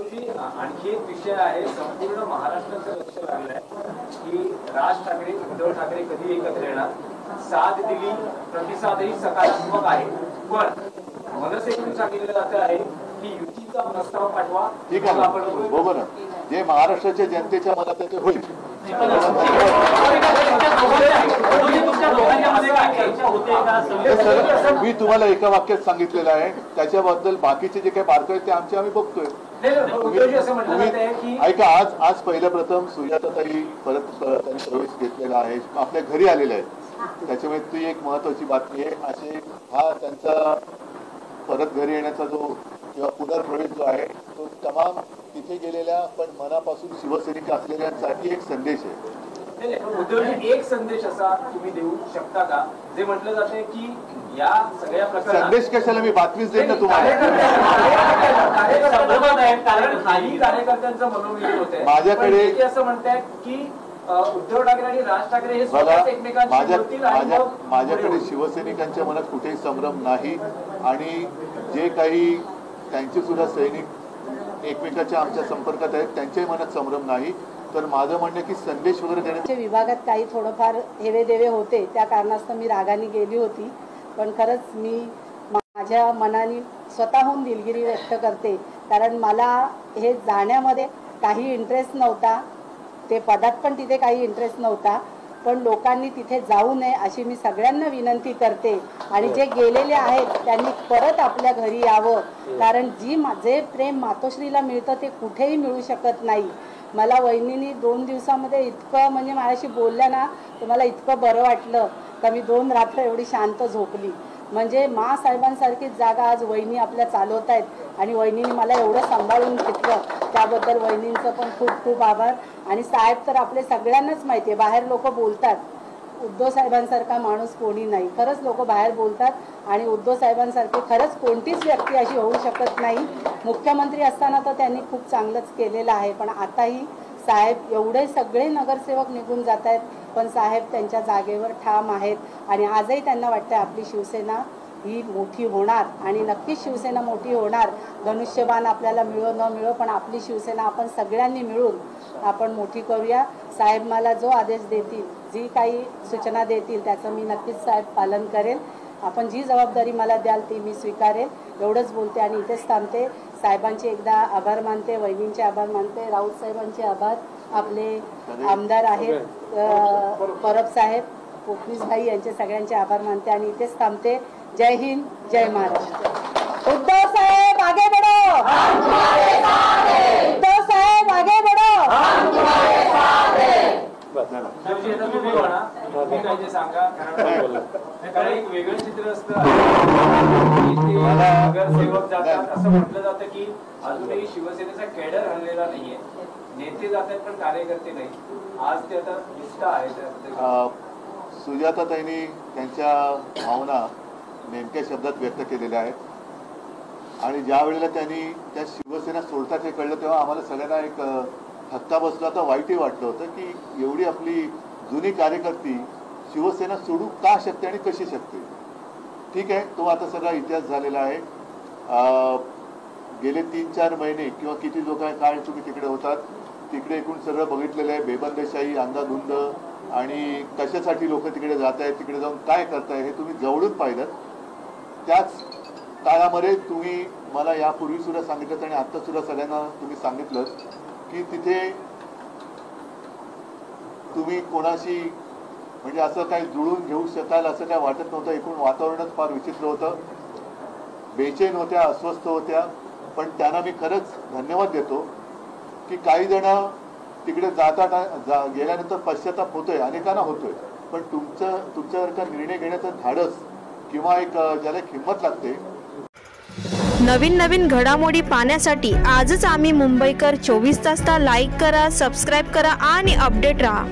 उद्धवजी आणखी एक विषय आहे, संपूर्ण महाराष्ट्राचं लक्ष लागलं आहे की राज ठाकरे उद्धव ठाकरे कधी एकत्र येणार. साथ दिली, प्रतिसादही सकारात्मक आहे, पण मनसेतून सांगितलं जात आहे की युतीचा प्रस्ताव पाठवा. ठीक आहे, आपण बरोबर आहे, जे महाराष्ट्राच्या जनतेच्या मनात ते होईल. मी तुम्हाला एका वाक्यात सांगितलेलं आहे, त्याच्याबद्दल बाकीचे जे काही बारकावे ते आम्ही बघतोय. ऐका, आज पहिल्या प्रथम सुजाताताई परत त्यांनी प्रवेश घेतलेला आहे, आपल्या घरी आलेल्या आहेत. त्याच्यामुळे ती एक महत्वाची बातमी आहे. असे हा त्यांचा परत घरी येण्याचा जो किंवा पुनर्प्रवेश जो आहे तो तमाम तिथे गेलेल्या पण मनापासून शिवसैनिक असलेल्यांसाठी एक संदेश आहे. उद्धवजी, एक संदेश असा तुम्ही देऊ शकता का, जे म्हटलं जाते की या सगळ्या प्रकरणात संदेश कशाला, मी बातमीच देईन ना तुम्हाला. कार्यकर्त्यांचं मनोविजन होते माझ्याकडे, असं म्हणतायत की उद्धव ठाकरे आणि राज ठाकरे हे स्वतःच एकमेकांशी माझ्याकडे शिवसैनिकांच्या मनात कुठेही संभ्रम नाही आणि जे काही त्यांचे सुद्धा सैनिक एकमेकांच्या आमच्या संपर्कात आहेत त्यांच्याही मनात संभ्रम नाही. तर माझं म्हणणं की संदेश वगैरे देण्याच्या विभागात काही थोडंफार हेवेदेवे होते, त्या कारणास्तव मी रागाने गेली होती. पण खरंच मी माझ्या मनाने स्वतःहून दिलगिरी व्यक्त करते, कारण मला हे जाण्यामध्ये काही इंटरेस्ट नव्हता, ते पदात पण तिथे काही इंटरेस्ट नव्हता. पण लोकांनी तिथे जाऊ नये अशी मी सगळ्यांना विनंती करते आणि जे गेलेले आहेत त्यांनी परत आपल्या घरी यावं, कारण जे प्रेम मातोश्रीला मिळतं ते कुठेही मिळू शकत नाही. मला वहिनीने 2 दिवसामध्ये इतकं म्हणजे माझ्याशी बोलल्या ना, तर मला इतकं बरं वाटलं का मी 2 रात्र एवढी शांत झोपली. म्हणजे साहेबांसारखीच जागा आज वहिनी आपल्या चालवत आहेत आणि वहिनीने मला एवढं सांभाळून घेतलं, त्याबद्दल वहिनींचं पण खूप खूप आभार. आणि साहेब तर आपले सगळ्यांनाच माहिती आहे, बाहेर लोक बोलतात उद्धव साहेबांसारखा माणूस कोणी नाही, खरंच लोक बाहेर बोलतात आणि उद्धव साहेबांसारखे खरंच कोणतीच व्यक्ती अशी होऊ शकत नाही. मुख्यमंत्री असताना तर त्यांनी खूप चांगलंच केलेलं आहे, पण आताही साहेब एवढे सगळे नगरसेवक निघून जात आहेत पण साहेब त्यांच्या जागेवर ठाम आहेत आणि आजही त्यांना वाटतं आपली शिवसेना ही मोठी होणार आणि नक्कीच शिवसेना मोठी होणार. धनुष्यबाण आपल्याला मिळो न मिळो पण आपली शिवसेना आपण सगळ्यांनी मिळून आपण मोठी करूया. साहेब मला जो आदेश देतील, जी काही सूचना देतील त्याचं मी नक्कीच साहेब पालन करेल. आपण जी जबाबदारी मला द्याल ती मी स्वीकारेल. एवढंच बोलते आणि इथेच थांबते. साहेबांचे एकदा आभार मानते, वहिनींचे आभार मानते, राऊत साहेबांचे आभार, आपले आमदार आहेत परब साहेब, कोकणीस भाई यांचे सगळ्यांचे आभार मानते आणि इथेच थांबते. जय हिंद, जय महाराष्ट्र. उद्धव साहेब आगे बढ़ो, उद्धव साहेब आगे बढ़ो. कारण एक वेगळं चित्र असतं, नगरसेवक जातात असं म्हटलं जातं की अजूनही शिवसेनेचा कॅडर हललेला नाहीये, नेते जातात पण कार्यकर्ते नाही. आज ते आता दिसत आहे. सुजाताताईंनी त्यांच्या भावना नेमक्या शब्दात व्यक्त केलेल्या आहेत आणि ज्या वेळेला त्यांनी त्या शिवसेना सोडतात हे कळलं तेव्हा आम्हाला सगळ्यांना एक धक्का बसला होता, वाईटही वाटलं होतं की एवढी आपली जुनी कार्यकर्ती शिवसेना सोडू का शकते आणि कशी शकते. ठीक आहे, तो आता सगळा इतिहास झालेला आहे. गेले 3-4 महिने किंवा किती जो काय काळ तुम्ही तिकडे होतात, तिकडे एकूण सगळं बघितलेलं आहे. बेबंदशाही, अंधाधुंद आणि कशासाठी लोक तिकडे जात आहेत, तिकडे जाऊन काय करताय हे तुम्ही जवळून पाहिलं. त्याच काळामध्ये तुम्ही मला यापूर्वी सुद्धा सांगितलं आणि आत्ता सुद्धा सगळ्यांना तुम्ही सांगितलं की तिथे तुम्ही कोणाशी म्हणजे असं काही जुळून घेऊ शकाल असं काय वाटत नव्हतं. एकूण वातावरणच फार विचित्र होतं, बेचैन होत्या, अस्वस्थ होत्या. पण त्यांना मी खरंच धन्यवाद देतो की काही जण तिकडे गेल्यानंतर पश्चाताप होतोय, अनेकांना होतोय, पण तुमच्यासारखा निर्णय घेण्याचं धाडस किंवा एक ज्याला हिंमत लागते. नवीन घडामोडी पाहण्यासाठी आजच आम्ही मुंबईकर 24 तासला लाईक करा, सबस्क्राईब करा आणि अपडेट रहा.